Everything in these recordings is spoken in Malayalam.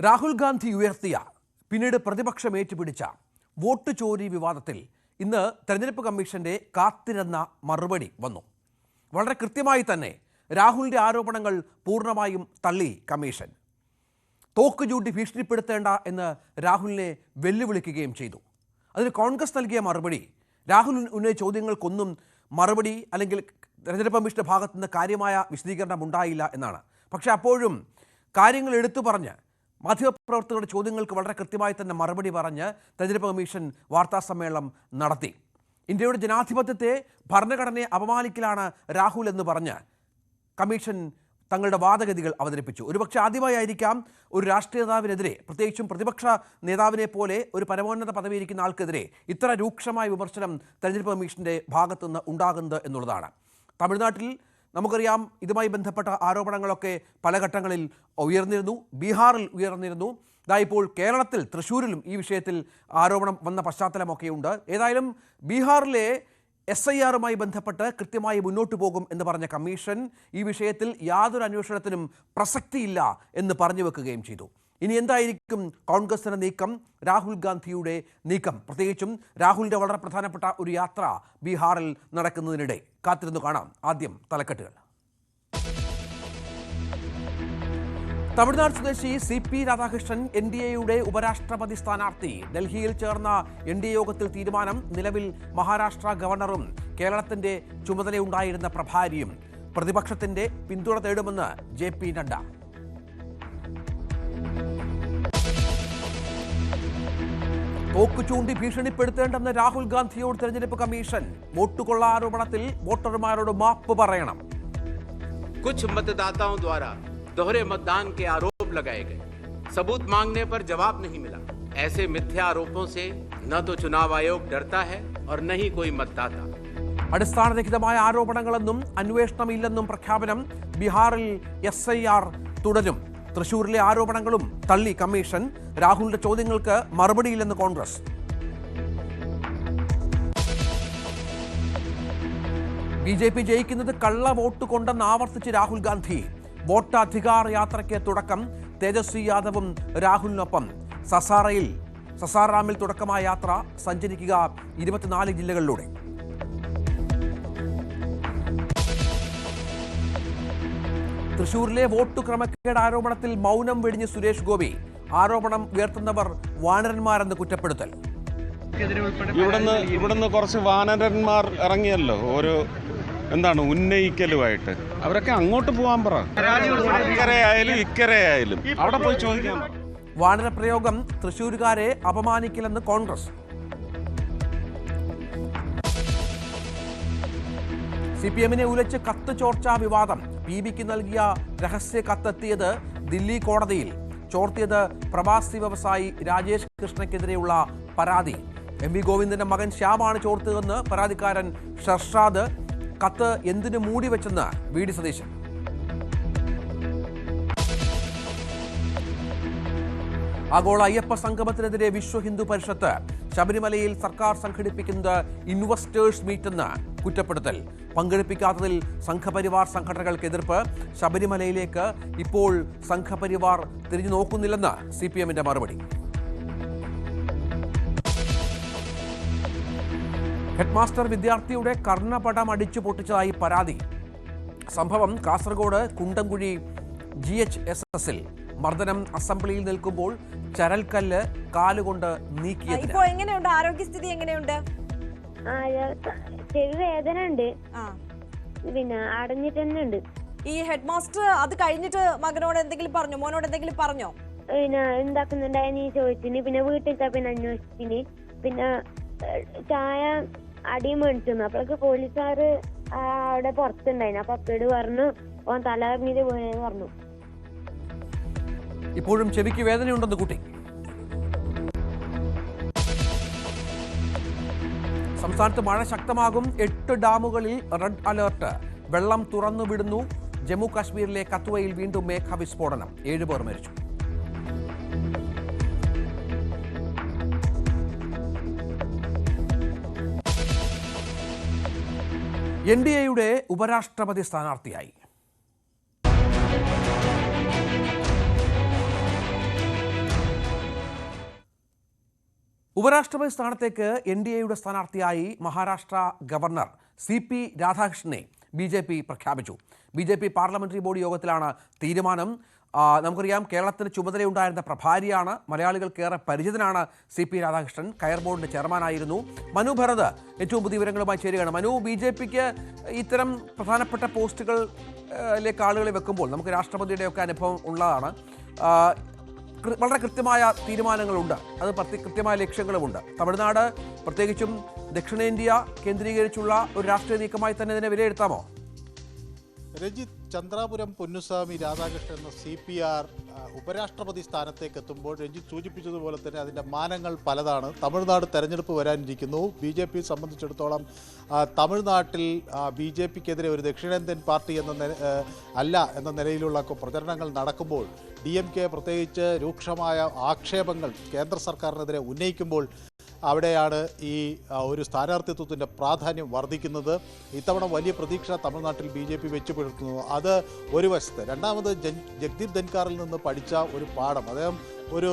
രാഹുൽ ഗാന്ധി ഉയർത്തിയ പിന്നീട് പ്രതിപക്ഷം ഏറ്റുപിടിച്ച വോട്ട് ചോരി വിവാദത്തിൽ ഇന്ന് തെരഞ്ഞെടുപ്പ് കമ്മീഷന്റെ കാത്തിരുന്ന മറുപടി വന്നു. വളരെ കൃത്യമായി തന്നെ രാഹുലിന്റെ ആരോപണങ്ങൾ പൂർണ്ണമായും തള്ളി കമ്മീഷൻ. തോക്ക് ചൂണ്ടി ഭീഷണിപ്പെടുത്തേണ്ട എന്ന് രാഹുലിനെ വെല്ലുവിളിക്കുകയും ചെയ്തു. അതിന് കോൺഗ്രസ് നൽകിയ മറുപടി, രാഹുൽ ഉന്നയിച്ച ചോദ്യങ്ങൾക്കൊന്നും മറുപടി അല്ലെങ്കിൽ തെരഞ്ഞെടുപ്പ് കമ്മീഷന്റെ ഭാഗത്തു നിന്ന് കാര്യമായ വിശദീകരണം ഉണ്ടായില്ല എന്നാണ്. പക്ഷേ അപ്പോഴും കാര്യങ്ങൾ എടുത്തു പറഞ്ഞ് മാധ്യമപ്രവർത്തകരുടെ ചോദ്യങ്ങൾക്ക് വളരെ കൃത്യമായി തന്നെ മറുപടി പറഞ്ഞ് തെരഞ്ഞെടുപ്പ് കമ്മീഷൻ വാർത്താ സമ്മേളനം നടത്തി. ഇന്ത്യയുടെ ജനാധിപത്യത്തെ, ഭരണഘടനയെ അപമാനിക്കലാണ് രാഹുൽ എന്ന് പറഞ്ഞ് കമ്മീഷൻ തങ്ങളുടെ വാദഗതികൾ അവതരിപ്പിച്ചു. ഒരുപക്ഷെ ആദ്യമായിരിക്കാം ഒരു രാഷ്ട്രീയ നേതാവിനെതിരെ, പ്രത്യേകിച്ചും പ്രതിപക്ഷ നേതാവിനെ പോലെ ഒരു പരമോന്നത പദവിയിരിക്കുന്ന ആൾക്കെതിരെ ഇത്ര രൂക്ഷമായ വിമർശനം തെരഞ്ഞെടുപ്പ് കമ്മീഷന്റെ ഭാഗത്തുനിന്ന് ഉണ്ടാകുന്നത് എന്നുള്ളതാണ്. തമിഴ്നാട്ടിൽ നമുക്കറിയാം ഇതുമായി ബന്ധപ്പെട്ട ആരോപണങ്ങളൊക്കെ പല ഘട്ടങ്ങളിൽ ഉയർന്നിരുന്നു. ബീഹാറിൽ ഉയർന്നിരുന്നു. ഇപ്പോൾ കേരളത്തിൽ തൃശ്ശൂരിലും ഈ വിഷയത്തിൽ ആരോപണം വന്ന പശ്ചാത്തലമൊക്കെയുണ്ട്. ഏതായാലും ബീഹാറിലെ SIRമായി ബന്ധപ്പെട്ട് കൃത്യമായി മുന്നോട്ട് പോകും എന്ന് പറഞ്ഞ കമ്മീഷൻ ഈ വിഷയത്തിൽ യാതൊരു അന്വേഷണത്തിനും പ്രസക്തിയില്ല എന്ന് പറഞ്ഞു വെക്കുകയും ചെയ്തു. ഇനി എന്തായിരിക്കും കോൺഗ്രസിന്റെ നീക്കം, രാഹുൽ ഗാന്ധിയുടെ നീക്കം? പ്രത്യേകിച്ചും രാഹുലിന്റെ വളരെ പ്രധാനപ്പെട്ട ഒരു യാത്ര ബീഹാറിൽ നടക്കുന്നതിനിടെ കാത്തിരുന്നു കാണാം. ആദ്യം തലക്കെട്ടുകൾ. തമിഴ്നാട് സ്വദേശി CP രാധാകൃഷ്ണൻ NDAയുടെ ഉപരാഷ്ട്രപതി സ്ഥാനാർത്ഥി. ഡൽഹിയിൽ ചേർന്ന NDA യോഗത്തിൽ തീരുമാനം. നിലവിൽ മഹാരാഷ്ട്ര ഗവർണറും കേരളത്തിന്റെ ചുമതലയുണ്ടായിരുന്ന പ്രഭാരിയും. പ്രതിപക്ഷത്തിന്റെ പിന്തുണ തേടുമെന്ന് JP നഡ്ഡ. തോക്ക് ചൂണ്ടി ഭീഷണിപ്പെടുത്തേണ്ടെന്ന് രാഹുൽ ഗാന്ധിയോട് തെരഞ്ഞെടുപ്പ് കമ്മീഷൻ. വോട്ടുകൊള്ള ആരോപണത്തിൽ വോട്ടർമാരോട് മാപ്പ് പറയണം. कुछ मतदाताओं द्वारा दोहरे मतदान के आरोप लगाए गए, सबूत मांगने पर जवाब नहीं मिला. ऐसे मिथ्या आरोपों से न तो चुनाव आयोग डरता है और न ही कोई मतदाता. അടിസ്ഥാനരഹിതമായ ആരോപണങ്ങളെന്നും അന്വേഷണമില്ലെന്നും പ്രഖ്യാപനം. ബീഹാറിൽ SIR തുടരും. തൃശൂരിലെ ആരോപണങ്ങളും തള്ളി കമ്മീഷൻ. രാഹുലിന്റെ ചോദ്യങ്ങൾക്ക് മറുപടിയില്ലെന്ന് കോൺഗ്രസ്. BJP ജയിക്കുന്നത് കള്ള വോട്ട് കൊണ്ടെന്ന് ആവർത്തിച്ച് രാഹുൽ ഗാന്ധി. വോട്ട് അധികാർ യാത്രയ്ക്ക് തുടക്കം. തേജസ്വി യാദവും രാഹുലിനൊപ്പം. സസാറാമിൽ തുടക്കമായ യാത്ര സഞ്ചരിക്കുക 24 ജില്ലകളിലൂടെ. തൃശൂരിലെ വോട്ട് ക്രമക്കേട് ആരോപണത്തിൽ മൗനം വെടിഞ്ഞ് സുരേഷ് ഗോപി. ആരോപണം ഉയർത്തുന്നവർ വാനരന്മാരെന്ന് കുറ്റപ്പെടുത്തൽ. ഇവിടുന്ന് കുറച്ച് വാനരന്മാർ ഇറങ്ങിയല്ലോ, ഒരു ഉന്നയിക്കലുമായിട്ട്. അവരൊക്കെ അങ്ങോട്ട് പോകാൻ പറ. ഇക്കരയായാലും ഇക്കരയായാലും അവിടെ പോയി ചോദിക്കാൻ. വാനരപ്രയോഗം തൃശൂരുകാരെ അപമാനിക്കലെന്ന് കോൺഗ്രസ്. CPMനെ ഉലച്ച് കത്ത് ചോർച്ചാ വിവാദം. PBക്ക് നൽകിയ രഹസ്യ കത്തെത്തിയത് ദില്ലി കോടതിയിൽ. ചോർത്തിയത് പ്രവാസി വ്യവസായി രാജേഷ് കൃഷ്ണയ്ക്കെതിരെയുള്ള പരാതി. MV ഗോവിന്ദന്റെ മകൻ ശ്യാമാണ് ചോർത്തതെന്ന് പരാതിക്കാരൻ ഷർഷാദ്. കത്ത് എന്തിനു മൂടിവെച്ചെന്ന് VD സതീശൻ. ആഗോള അയ്യപ്പ സംഗമത്തിനെതിരെ വിശ്വ ഹിന്ദു പരിഷത്ത്. ശബരിമലയിൽ സർക്കാർ സംഘടിപ്പിക്കുന്നത് ഇൻവെസ്റ്റേഴ്സ് മീറ്റെന്ന് കുറ്റപ്പെടുത്തൽ. പങ്കെടുപ്പിക്കാത്തതിൽ സംഘപരിവാർ സംഘടനകൾക്ക് എതിർപ്പ്. ശബരിമലയിലേക്ക് ഇപ്പോൾ സംഘപരിവാർ തിരിഞ്ഞു നോക്കുന്നില്ലെന്ന് CPMന്റെ മറുപടി. ഹെഡ്മാസ്റ്റർ വിദ്യാർത്ഥിയുടെ കർണപടം അടിച്ചു പൊട്ടിച്ചതായി പരാതി. സംഭവം കാസർഗോഡ് കുണ്ടംകുഴി GHSSൽ. മർദ്ദനം. അസംബ്ലിയിൽ നിൽക്കുമ്പോൾ ചരൽക്കല്ല് കാലുകൊണ്ട് നീക്കിയത്. എങ്ങനെയുണ്ട് ആരോഗ്യസ്ഥിതി? എങ്ങനെയുണ്ട്? ചെവി വേദന ഉണ്ട്, പിന്നെ അടഞ്ഞിട്ട് തന്നെ ഉണ്ട്. ഈ ഹെഡ് മാസ്റ്റർ അത് കഴിഞ്ഞിട്ട് മകനോട് എന്തെങ്കിലും പറഞ്ഞോ, മോനോട് എന്തെങ്കിലും പറഞ്ഞോ? പിന്നെ എന്താക്കുന്നുണ്ടായെന്ന് ചോദിച്ചിന്. പിന്നെ വീട്ടിൽ പിന്നെ അന്വേഷിച്ചിന്. പിന്നെ ചായ അടിയും മേടിച്ചു. അപ്പോഴൊക്കെ പോലീസുകാര് അവിടെ പുറത്തുണ്ടായിരുന്നു. അപ്പൊ അപ്പയോട് പറഞ്ഞു ഓൻ തലകറിഞ്ഞിട്ട് പോയെന്ന് പറഞ്ഞു. ഇപ്പോഴും ചെവിക്ക് വേദനയുണ്ടെന്ന് കുട്ടി. സംസ്ഥാനത്ത് മഴ ശക്തമാകും. 8 ഡാമുകളിൽ റെഡ് അലേർട്ട്. വെള്ളം തുറന്നുവിടുന്നു. ജമ്മു കാശ്മീരിലെ കത്വയിൽ വീണ്ടും മേഘവിസ്ഫോടനം. 7 പേർ മരിച്ചു. NDAയുടെ ഉപരാഷ്ട്രപതി സ്ഥാനാർത്ഥിയായി ഉപരാഷ്ട്രപതി സ്ഥാനത്തേക്ക് NDAയുടെ സ്ഥാനാർത്ഥിയായി മഹാരാഷ്ട്ര ഗവർണർ CP രാധാകൃഷ്ണനെ BJP പ്രഖ്യാപിച്ചു. BJP പാർലമെന്ററി ബോർഡ് യോഗത്തിലാണ് തീരുമാനം. നമുക്കറിയാം, കേരളത്തിന് ചുമതലയുണ്ടായിരുന്ന പ്രഭാരിയാണ്, മലയാളികൾക്കേറെ പരിചിതനാണ് CP രാധാകൃഷ്ണൻ. കയർ ബോർഡിന്റെ ചെയർമാനായിരുന്നു. മനു ഭരത് ഏറ്റവും പുതിയ വിവരങ്ങളുമായി ചേരുകയാണ്. മനു, BJPക്ക് ഇത്തരം പ്രധാനപ്പെട്ട പോസ്റ്റുകളിലേക്ക് ആളുകളെ വെക്കുമ്പോൾ നമുക്ക് രാഷ്ട്രപതിയുടെയൊക്കെ അനുഭവം ഉള്ളതാണ്. വളരെ കൃത്യമായ തീരുമാനങ്ങളുണ്ട്, അത് കൃത്യമായ ലക്ഷ്യങ്ങളുമുണ്ട്. തമിഴ്നാട് പ്രത്യേകിച്ചും ദക്ഷിണേന്ത്യ കേന്ദ്രീകരിച്ചുള്ള ഒരു രാഷ്ട്രീയ നീക്കമായി തന്നെ ഇതിനെ വിലയിരുത്താമോ? രഞ്ജിത്ത്, ചന്ദ്രാപുരം പൊന്നുസ്വാമി രാധാകൃഷ്ണൻ എന്ന CPR ഉപരാഷ്ട്രപതി സ്ഥാനത്തേക്ക് എത്തുമ്പോൾ രഞ്ജിത്ത് സൂചിപ്പിച്ചതുപോലെ തന്നെ അതിൻ്റെ മാനങ്ങൾ പലതാണ്. തമിഴ്നാട് തെരഞ്ഞെടുപ്പ് വരാനിരിക്കുന്നു. BJP സംബന്ധിച്ചിടത്തോളം തമിഴ്നാട്ടിൽ BJPക്കെതിരെ ഒരു ദക്ഷിണേന്ത്യൻ പാർട്ടി അല്ല എന്ന നിലയിലുള്ള പ്രചരണങ്ങൾ നടക്കുമ്പോൾ DMK പ്രത്യേകിച്ച് രൂക്ഷമായ ആക്ഷേപങ്ങൾ കേന്ദ്ര സർക്കാരിനെതിരെ ഉന്നയിക്കുമ്പോൾ അവിടെയാണ് ഈ ഒരു സ്ഥാനാർത്ഥിത്വത്തിൻ്റെ പ്രാധാന്യം വർദ്ധിക്കുന്നത്. ഇത്തവണ വലിയ പ്രതീക്ഷ തമിഴ്നാട്ടിൽ BJP വെച്ചു പുലർത്തുന്നു. അത് ഒരു വശത്ത്. രണ്ടാമത് ജഗ്ദീപ് ധൻഖാറിൽ നിന്ന് പഠിച്ച ഒരു പാഠം. അദ്ദേഹം ഒരു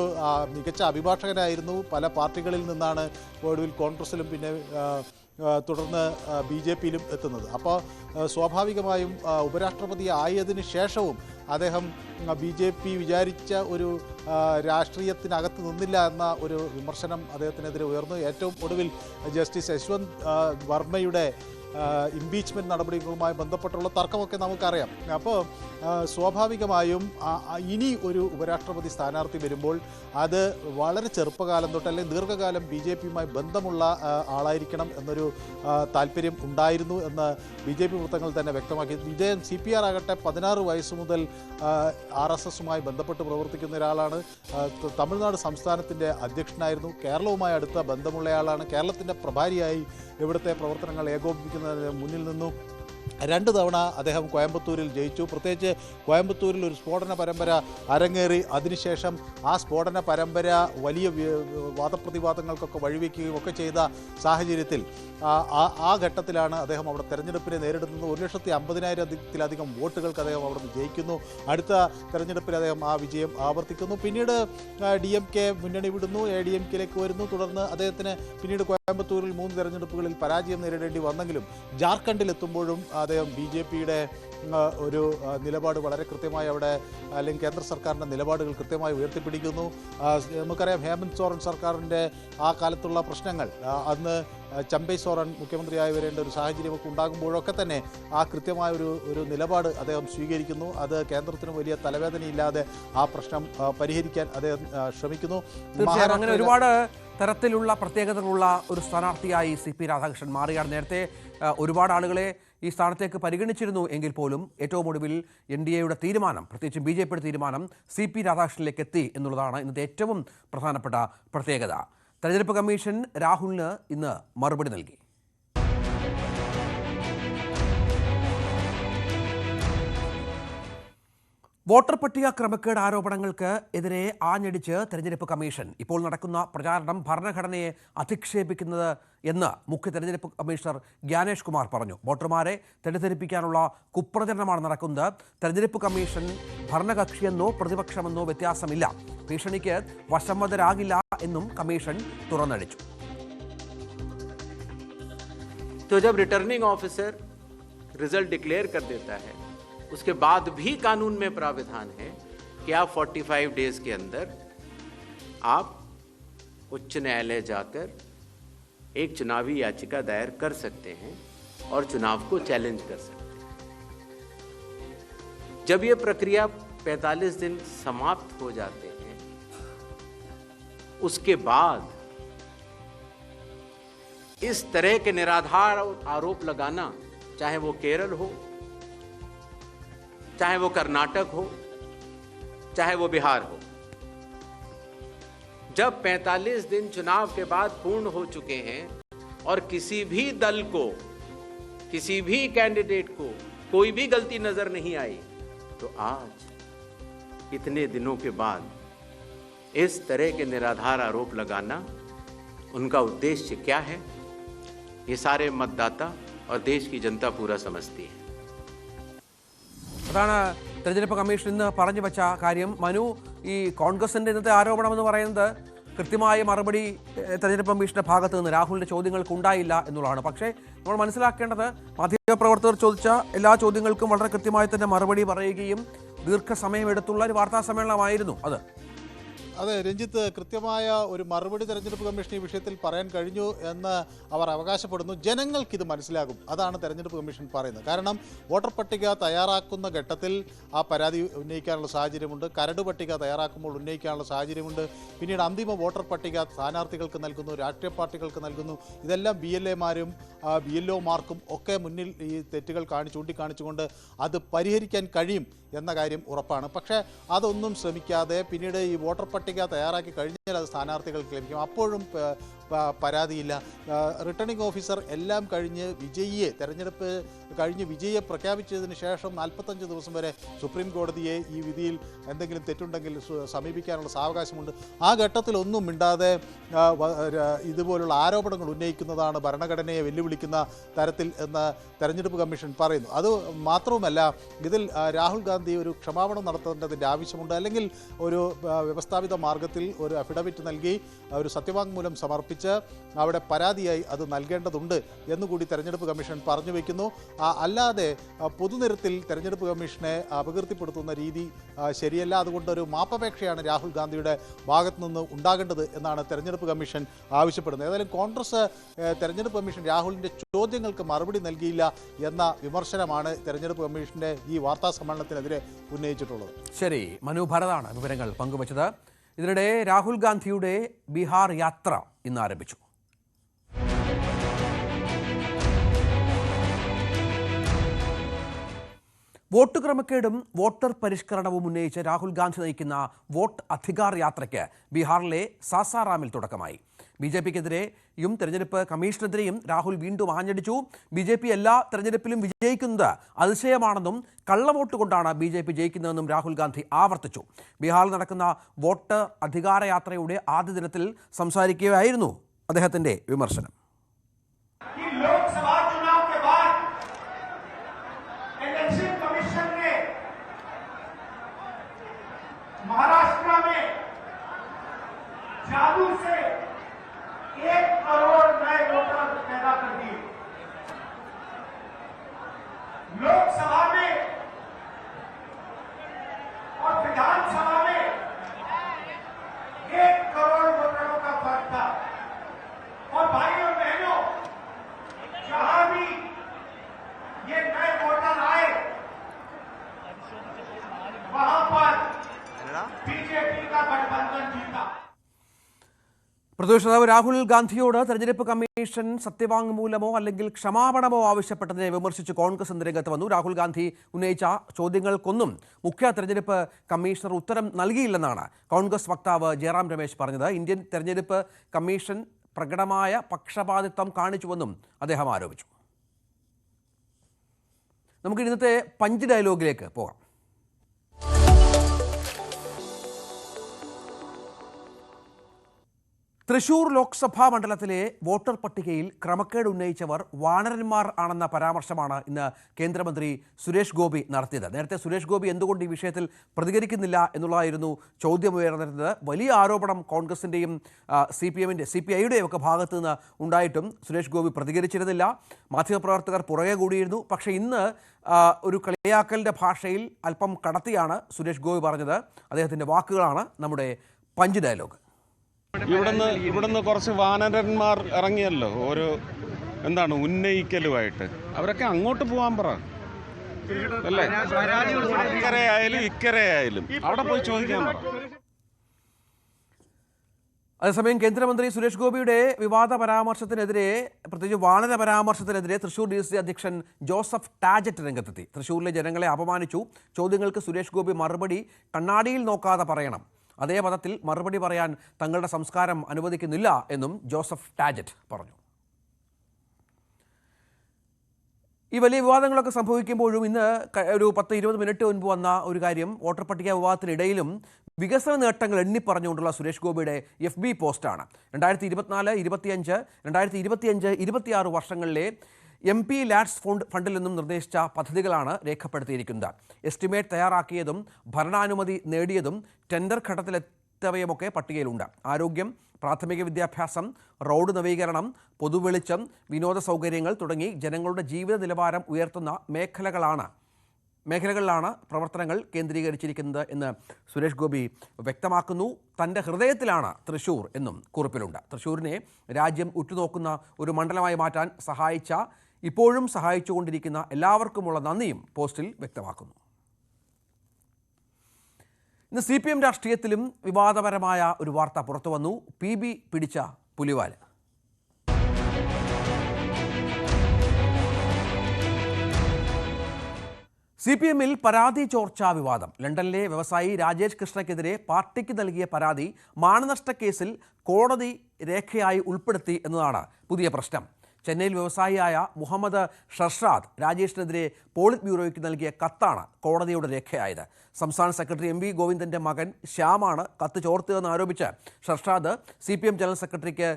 മികച്ച അഭിഭാഷകനായിരുന്നു. പല പാർട്ടികളിൽ നിന്നാണ് ഒടുവിൽ കോൺഗ്രസിലും പിന്നെ തുടർന്ന് BJPയിലും എത്തുന്നത്. അപ്പോൾ സ്വാഭാവികമായും ഉപരാഷ്ട്രപതി ആയതിനു ശേഷവും അദ്ദേഹം BJP വിചാരിച്ച ഒരു രാഷ്ട്രീയത്തിനകത്ത് നിന്നില്ല എന്ന ഒരു വിമർശനം അദ്ദേഹത്തിനെതിരെ ഉയർന്നു. ഏറ്റവും ഒടുവിൽ ജസ്റ്റിസ് യശ്വന്ത് വർമ്മയുടെ ഇംപീച്ച്മെൻറ്റ് നടപടികളുമായി ബന്ധപ്പെട്ടുള്ള തർക്കമൊക്കെ നമുക്കറിയാം. അപ്പോൾ സ്വാഭാവികമായും ഇനി ഒരു ഉപരാഷ്ട്രപതി സ്ഥാനാർത്ഥി വരുമ്പോൾ അത് വളരെ ചെറുപ്പകാലം തൊട്ട് അല്ലെങ്കിൽ ദീർഘകാലം BJPയുമായി ബന്ധമുള്ള ആളായിരിക്കണം എന്നൊരു താല്പര്യം ഉണ്ടായിരുന്നു എന്ന് BJP വൃത്തങ്ങൾ തന്നെ വ്യക്തമാക്കി. ഇദ്ദേഹം CPR ആകട്ടെ 16 വയസ്സ് മുതൽ RSSുമായി ബന്ധപ്പെട്ട് പ്രവർത്തിക്കുന്ന ഒരാളാണ്. തമിഴ്നാട് സംസ്ഥാനത്തിൻ്റെ അധ്യക്ഷനായിരുന്നു. കേരളവുമായി അടുത്ത ബന്ധമുള്ളയാളാണ്. കേരളത്തിൻ്റെ പ്രഭാരിയായി ഇവിടുത്തെ പ്രവർത്തനങ്ങൾ ഏകോപിപ്പിക്കുന്നതിന് മുന്നിൽ നിന്നു. 2 തവണ അദ്ദേഹം കോയമ്പത്തൂരിൽ ജയിച്ചു. പ്രത്യേകിച്ച് കോയമ്പത്തൂരിൽ ഒരു സ്ഫോടന പരമ്പര അരങ്ങേറി. അതിനുശേഷം ആ സ്ഫോടന പരമ്പര വലിയ വാദപ്രതിവാദങ്ങൾക്കൊക്കെ വഴിവെക്കുകയും ഒക്കെ ചെയ്ത സാഹചര്യത്തിൽ ആ ഘട്ടത്തിലാണ് അദ്ദേഹം അവിടെ തെരഞ്ഞെടുപ്പിനെ നേരിടുന്നത്. 1,50,000-ത്തിലധികം വോട്ടുകൾക്ക് അദ്ദേഹം അവിടെ നിന്ന് ജയിക്കുന്നു. അടുത്ത തെരഞ്ഞെടുപ്പിൽ അദ്ദേഹം ആ വിജയം ആവർത്തിക്കുന്നു. പിന്നീട് DMK മുന്നണി വിടുന്നു, ADMKയിലേക്ക് വരുന്നു. തുടർന്ന് അദ്ദേഹത്തിന് പിന്നീട് കോയമ്പത്തൂരിൽ 3 തെരഞ്ഞെടുപ്പുകളിൽ പരാജയം നേരിടേണ്ടി വന്നെങ്കിലും ജാർഖണ്ഡിലെത്തുമ്പോഴും അദ്ദേഹം BJPയുടെ ഒരു നിലപാട് വളരെ കൃത്യമായി അവിടെ അല്ലെങ്കിൽ കേന്ദ്ര സർക്കാരിൻ്റെ നിലപാടുകൾ കൃത്യമായി ഉയർത്തിപ്പിടിക്കുന്നു. നമുക്കറിയാം, ഹേമന്ത് സോറൻ സർക്കാരിൻ്റെ ആ കാലത്തുള്ള പ്രശ്നങ്ങൾ, അന്ന് ചമ്പൈ സോറൻ മുഖ്യമന്ത്രിയായി വരേണ്ട ഒരു സാഹചര്യമൊക്കെ ഉണ്ടാകുമ്പോഴൊക്കെ തന്നെ ആ കൃത്യമായ ഒരു നിലപാട് അദ്ദേഹം സ്വീകരിക്കുന്നു. അത് കേന്ദ്രത്തിന് വലിയ തലവേദനയില്ലാതെ ആ പ്രശ്നം പരിഹരിക്കാൻ അദ്ദേഹം ശ്രമിക്കുന്നു. തീർച്ചയായും അങ്ങനെ ഒരുപാട് തരത്തിലുള്ള പ്രത്യേകതകളുള്ള ഒരു സ്ഥാനാർത്ഥിയായി CP രാധാകൃഷ്ണൻ മാറുകയാണ്. നേരത്തെ ഒരുപാട് ആളുകളെ ഈ സ്ഥാനത്തേക്ക് പരിഗണിച്ചിരുന്നു എങ്കിൽ പോലും ഏറ്റവും ഒടുവിൽ NDAയുടെ തീരുമാനം, പ്രത്യേകിച്ചും BJPയുടെ തീരുമാനം CP രാധാകൃഷ്ണനിലേക്ക് എത്തി എന്നുള്ളതാണ് ഇന്നത്തെ ഏറ്റവും പ്രധാനപ്പെട്ട പ്രത്യേകത. തെരഞ്ഞെടുപ്പ് കമ്മീഷൻ രാഹുലിന് ഇന്ന് മറുപടി നൽകി. വോട്ടർ പട്ടിക ക്രമക്കേട് ആരോപണങ്ങൾക്ക് എതിരെ ആഞ്ഞടിച്ച് തെരഞ്ഞെടുപ്പ് കമ്മീഷൻ. ഇപ്പോൾ നടക്കുന്ന പ്രചാരണം ഭരണഘടനയെ അധിക്ഷേപിക്കുന്നത് എന്ന് മുഖ്യ തെരഞ്ഞെടുപ്പ് കമ്മീഷണർ ജ്ഞാനേഷ് കുമാർ പറഞ്ഞു. വോട്ടർമാരെ തെറ്റിദ്ധരിപ്പിക്കാനുള്ള കുപ്രചരണമാണ് നടക്കുന്നത്. തെരഞ്ഞെടുപ്പ് കമ്മീഷൻ ഭരണകക്ഷിയെന്നോ പ്രതിപക്ഷമെന്നോ വ്യത്യാസമില്ല. ഭീഷണിക്ക് വശംവദരാകില്ല എന്നും കമ്മീഷൻ തുറന്നടിച്ചു. तो जब रिटर्निंग ऑफिसर रिजल्ट डिक्लेयर कर देता है, उसके बाद भी कानून में प्राविधान है कि आप 45 डेज के अंदर आप उच्च न्यायालय जाकर एक चुनावी याचिका दायर कर सकते हैं और चुनाव को चैलेंज कर सकते हैं. जब ये प्रक्रिया 45 दिन समाप्त हो जाते हैं, उसके बाद इस तरह के निराधार आरोप लगाना, चाहे वो केरल हो, चाहे वो कर्नाटक हो, चाहे वो बिहार हो, जब 45 दिन चुनाव के बाद पूर्ण हो चुके हैं और किसी भी दल को, किसी भी कैंडिडेट को कोई भी गलती नजर नहीं आई, तो आज इतने दिनों के बाद इस तरह के निराधार आरोप लगाना, उनका उद्देश्य क्या है, ये सारे मतदाता और देश की जनता पूरा समझती है. അതാണ് തെരഞ്ഞെടുപ്പ് കമ്മീഷൻ ഇന്ന് പറഞ്ഞു വെച്ച കാര്യം. മനു, ഈ കോൺഗ്രസിൻ്റെ ഇന്നത്തെ ആരോപണമെന്ന് പറയുന്നത് കൃത്യമായ മറുപടി തെരഞ്ഞെടുപ്പ് കമ്മീഷന്റെ ഭാഗത്ത് നിന്ന് രാഹുലിന്റെ ചോദ്യങ്ങൾക്ക് ഉണ്ടായില്ല എന്നുള്ളതാണ്. പക്ഷേ നമ്മൾ മനസ്സിലാക്കേണ്ടത് മാധ്യമപ്രവർത്തകർ ചോദിച്ച എല്ലാ ചോദ്യങ്ങൾക്കും വളരെ കൃത്യമായി തന്നെ മറുപടി പറയുകയും ദീർഘസമയമെടുത്തുള്ള ഒരു വാർത്താ സമ്മേളനമായിരുന്നു അത്. അതെ രഞ്ജിത്ത്, കൃത്യമായ ഒരു മറുപടി തെരഞ്ഞെടുപ്പ് കമ്മീഷൻ ഈ വിഷയത്തിൽ പറയാൻ കഴിഞ്ഞു എന്ന് അവർ അവകാശപ്പെടുന്നു. ജനങ്ങൾക്കിത് മനസ്സിലാകും, അതാണ് തെരഞ്ഞെടുപ്പ് കമ്മീഷൻ പറയുന്നത്. കാരണം വോട്ടർ പട്ടിക തയ്യാറാക്കുന്ന ഘട്ടത്തിൽ ആ പരാതി ഉന്നയിക്കാനുള്ള സാഹചര്യമുണ്ട്, കരട് പട്ടിക തയ്യാറാക്കുമ്പോൾ ഉന്നയിക്കാനുള്ള സാഹചര്യമുണ്ട്, പിന്നീട് അന്തിമ വോട്ടർ പട്ടിക സ്ഥാനാർത്ഥികൾക്ക് നൽകുന്നു, രാഷ്ട്രീയ പാർട്ടികൾക്ക് നൽകുന്നു. ഇതെല്ലാം BLA-മാരും BLO-മാർക്കും ഒക്കെ മുന്നിൽ ഈ തെറ്റുകൾ ചൂണ്ടിക്കാണിച്ചുകൊണ്ട് അത് പരിഹരിക്കാൻ കഴിയും എന്ന കാര്യം ഉറപ്പാണ്. പക്ഷേ അതൊന്നും ശ്രമിക്കാതെ പിന്നീട് ഈ വോട്ടർ പട്ടിക തയ്യാറാക്കി കഴിഞ്ഞാൽ അത് സ്ഥാനാർത്ഥികൾക്ക് ലഭിക്കും, അപ്പോഴും പരാതിയില്ല. റിട്ടേണിംഗ് ഓഫീസർ എല്ലാം കഴിഞ്ഞ് തെരഞ്ഞെടുപ്പ് കഴിഞ്ഞ് വിജയിയെ പ്രഖ്യാപിച്ചതിന് ശേഷം 45 ദിവസം വരെ സുപ്രീം കോടതിയെ ഈ വിധിയിൽ എന്തെങ്കിലും തെറ്റുണ്ടെങ്കിൽ സമീപിക്കാനുള്ള സാവകാശമുണ്ട്. ആ ഘട്ടത്തിൽ ഒന്നും മിണ്ടാതെ ഇതുപോലുള്ള ആരോപണങ്ങൾ ഉന്നയിക്കുന്നതാണ് ഭരണഘടനയെ വെല്ലുവിളിക്കുന്ന തരത്തിൽ എന്ന് തെരഞ്ഞെടുപ്പ് കമ്മീഷൻ പറയുന്നു. അത് മാത്രവുമല്ല, ഇതിൽ രാഹുൽ ഗാന്ധി ഒരു ക്ഷമാപണം നടത്തേണ്ടതിൻ്റെ ആവശ്യമുണ്ട്, അല്ലെങ്കിൽ ഒരു വ്യവസ്ഥാപിത മാർഗത്തിൽ ഒരു അഫിഡവിറ്റ് നൽകി ഒരു സത്യവാങ്മൂലം സമർപ്പിച്ച് അവിടെ പരാതിയായി അത് നൽകേണ്ടതുണ്ട് എന്നുകൂടി തെരഞ്ഞെടുപ്പ് കമ്മീഷൻ പറഞ്ഞു വയ്ക്കുന്നു. അല്ലാതെ പൊതുനിരത്തിൽ തെരഞ്ഞെടുപ്പ് കമ്മീഷനെ അപകീർത്തിപ്പെടുത്തുന്ന രീതി ശരിയല്ല. അതുകൊണ്ട് ഒരു മാപ്പപേക്ഷയാണ് രാഹുൽ ഗാന്ധിയുടെ ഭാഗത്തു നിന്ന് ഉണ്ടാകേണ്ടത് എന്നാണ് തെരഞ്ഞെടുപ്പ് കമ്മീഷൻ ആവശ്യപ്പെടുന്നത്. ഏതായാലും കോൺഗ്രസ് തെരഞ്ഞെടുപ്പ് കമ്മീഷൻ രാഹുലിൻ്റെ ചോദ്യങ്ങൾക്ക് മറുപടി നൽകിയില്ല എന്ന വിമർശനമാണ് തെരഞ്ഞെടുപ്പ് കമ്മീഷന്റെ ഈ വാർത്താ സമ്മേളനത്തിനെതിരെ ഉന്നയിച്ചിട്ടുള്ളത്. ശരി, മനു ഭരതാണ് വിവരങ്ങൾ പങ്കുവച്ചത്. ഇതിനിടെ രാഹുൽ ഗാന്ധിയുടെ ബീഹാർ യാത്ര ഇന്ന് ആരംഭിച്ചു. വോട്ട് ക്രമക്കേടും വോട്ടർ പരിഷ്കരണവും ഉന്നയിച്ച് രാഹുൽ ഗാന്ധി നയിക്കുന്ന വോട്ട് അധികാർ യാത്രയ്ക്ക് ബീഹാറിലെ സാസാറാമിൽ തുടക്കമായി. BJPക്കെതിരെയും തെരഞ്ഞെടുപ്പ് കമ്മീഷനെതിരെയും രാഹുൽ വീണ്ടും ആഞ്ഞടിച്ചു. BJP എല്ലാ തെരഞ്ഞെടുപ്പിലും വിജയിക്കുന്നത് അതിശയമാണെന്നും കള്ളവോട്ട് കൊണ്ടാണ് BJP ജയിക്കുന്നതെന്നും രാഹുൽ ഗാന്ധി ആവർത്തിച്ചു. ബീഹാറിൽ നടക്കുന്ന വോട്ട് അധികാര യാത്രയുടെ ആദ്യ ദിനത്തിൽ സംസാരിക്കുകയായിരുന്നു അദ്ദേഹത്തിന്റെ വിമർശനം. महाराष्ट्र में जादू से 1 करोड़ नए वोटर पैदा कर दिए। लोकसभा में और विधानसभा में 1 करोड़ वोटरों का फर्क था। और भाइयों और बहनों, जहां भी ये नए वोटर आए वहां पर बीजेपी का गठबंधन जीता। പ്രതിപക്ഷ നേതാവ് രാഹുൽ ഗാന്ധിയോട് തെരഞ്ഞെടുപ്പ് കമ്മീഷൻ സത്യവാങ്മൂലമോ അല്ലെങ്കിൽ ക്ഷമാപണമോ ആവശ്യപ്പെട്ടതിനെ വിമർശിച്ച് കോൺഗ്രസ് രംഗത്ത് വന്നു. രാഹുൽ ഗാന്ധി ഉന്നയിച്ച ചോദ്യങ്ങൾക്കൊന്നും മുഖ്യ തെരഞ്ഞെടുപ്പ് കമ്മീഷണർ ഉത്തരം നൽകിയില്ലെന്നാണ് കോൺഗ്രസ് വക്താവ് ജയറാം രമേശ് പറഞ്ഞത്. ഇന്ത്യൻ തെരഞ്ഞെടുപ്പ് കമ്മീഷൻ പ്രകടമായ പക്ഷപാതിത്വം കാണിച്ചുവെന്നും അദ്ദേഹം ആരോപിച്ചു. നമുക്ക് ഇന്നത്തെ പഞ്ച് ഡയലോഗിലേക്ക് പോകാം. തൃശൂർ ലോക്സഭാ മണ്ഡലത്തിലെ വോട്ടർ പട്ടികയിൽ ക്രമക്കേട് ഉന്നയിച്ചവർ വാനരന്മാർ ആണെന്ന പരാമർശമാണ് ഇന്ന് കേന്ദ്രമന്ത്രി സുരേഷ് ഗോപി നടത്തിയത്. നേരത്തെ സുരേഷ് ഗോപി എന്തുകൊണ്ട് ഈ വിഷയത്തിൽ പ്രതികരിക്കുന്നില്ല എന്നുള്ളതായിരുന്നു ചോദ്യമുയർന്നിരുന്നത്. വലിയ ആരോപണം കോൺഗ്രസിൻ്റെയും CPIയുടെയും ഒക്കെ ഭാഗത്തു നിന്ന് ഉണ്ടായിട്ടും സുരേഷ് ഗോപി പ്രതികരിച്ചിരുന്നില്ല. മാധ്യമപ്രവർത്തകർ പുറകെ കൂടിയിരുന്നു. പക്ഷേ ഇന്ന് ഒരു കളിയാക്കലിൻ്റെ ഭാഷയിൽ അല്പം കടത്തിയാണ് സുരേഷ് ഗോപി പറഞ്ഞത്. അദ്ദേഹത്തിൻ്റെ വാക്കുകളാണ് നമ്മുടെ പഞ്ച് ഡയലോഗ്. ഇവിടുന്ന് കുറച്ച് വാനരന്മാർ ഇറങ്ങിയല്ലോ, ഒരു ഉന്നയിക്കലുമായിട്ട്. അവരൊക്കെ അങ്ങോട്ട് പോകാൻ പറ, അല്ലേ? അക്കരെ ആയാലും ഇക്കരെ ആയാലും അവിടെ പോയി ചോദിക്കാൻ പറ. അതേസമയം കേന്ദ്രമന്ത്രി സുരേഷ് ഗോപിയുടെ വിവാദ പരാമർശത്തിനെതിരെ, പ്രത്യേകിച്ച് വാനര പരാമർശത്തിനെതിരെ തൃശൂർ DCC അധ്യക്ഷൻ ജോസഫ് ടാജറ്റ് രംഗത്തെത്തി. തൃശൂരിലെ ജനങ്ങളെ അപമാനിച്ചു. ചോദ്യങ്ങൾക്ക് സുരേഷ് ഗോപി മറുപടി കണ്ണാടിയിൽ നോക്കാതെ പറയണം. അതേ പദത്തിൽ മറുപടി പറയാൻ തങ്ങളുടെ സംസ്കാരം അനുവദിക്കുന്നില്ല എന്നും ജോസഫ് ടാജറ്റ് പറഞ്ഞു. ഈ വലിയ വിവാദങ്ങളൊക്കെ സംഭവിക്കുമ്പോഴും ഇന്ന് ഒരു 10-20 മിനിറ്റ് മുൻപ് വന്ന ഒരു കാര്യം, വോട്ടർ പട്ടിക വിവാദത്തിനിടയിലും വികസന നേട്ടങ്ങൾ എണ്ണിപ്പറഞ്ഞുകൊണ്ടുള്ള സുരേഷ് ഗോപിയുടെ FB പോസ്റ്റാണ്. 2024, 25, 2025, 26 വർഷങ്ങളിലെ MP ലാഡ്സ് ഫണ്ടിൽ നിന്നും നിർദ്ദേശിച്ച പദ്ധതികളാണ് രേഖപ്പെടുത്തിയിരിക്കുന്നത്. എസ്റ്റിമേറ്റ് തയ്യാറാക്കിയതും ഭരണാനുമതി നേടിയതും ടെൻഡർ ഘട്ടത്തിലെത്തവയുമൊക്കെ പട്ടികയിലുണ്ട്. ആരോഗ്യം, പ്രാഥമിക വിദ്യാഭ്യാസം, റോഡ് നവീകരണം, പൊതുവെളിച്ചം, വിനോദ സൗകര്യങ്ങൾ തുടങ്ങി ജനങ്ങളുടെ ജീവിത നിലവാരം ഉയർത്തുന്ന മേഖലകളിലാണ് പ്രവർത്തനങ്ങൾ കേന്ദ്രീകരിച്ചിരിക്കുന്നത് എന്ന് സുരേഷ് ഗോപി വ്യക്തമാക്കുന്നു. തൻ്റെ ഹൃദയത്തിലാണ് തൃശ്ശൂർ എന്നും കുറിപ്പിലുണ്ട്. തൃശ്ശൂരിനെ രാജ്യം ഉറ്റുനോക്കുന്ന ഒരു മണ്ഡലമായി മാറ്റാൻ ഇപ്പോഴും സഹായിച്ചുകൊണ്ടിരിക്കുന്ന എല്ലാവർക്കുമുള്ള നന്ദിയും പോസ്റ്റിൽ വ്യക്തമാക്കുന്നു. ഇന്ന് CPM രാഷ്ട്രീയത്തിലും വിവാദപരമായ ഒരു വാർത്ത പുറത്തു വന്നു. PB പിടിച്ച പുലിവാല്. CPMൽ പരാതി ചോർച്ചാ വിവാദം. ലണ്ടനിലെ വ്യവസായി രാജേഷ് കൃഷ്ണയ്ക്കെതിരെ പാർട്ടിക്ക് നൽകിയ പരാതി മാനനഷ്ട കേസിൽ കോടതി രേഖയായി ഉൾപ്പെടുത്തി എന്നതാണ് പുതിയ പ്രശ്നം. ചെന്നൈയിൽ വ്യവസായിയായ മുഹമ്മദ് ഷർഷാദ് രാജേഷിനെതിരെ പോളിറ്റ് ബ്യൂറോയ്ക്ക് നൽകിയ കത്താണ് കോടതിയുടെ രേഖയായത്. സംസ്ഥാന സെക്രട്ടറി MV ഗോവിന്ദന്റെ മകൻ ശ്യാമാണ് കത്ത് ചോർത്തതെന്ന് ആരോപിച്ച് ഷർഷാദ് CPM ജനറൽ സെക്രട്ടറിക്ക്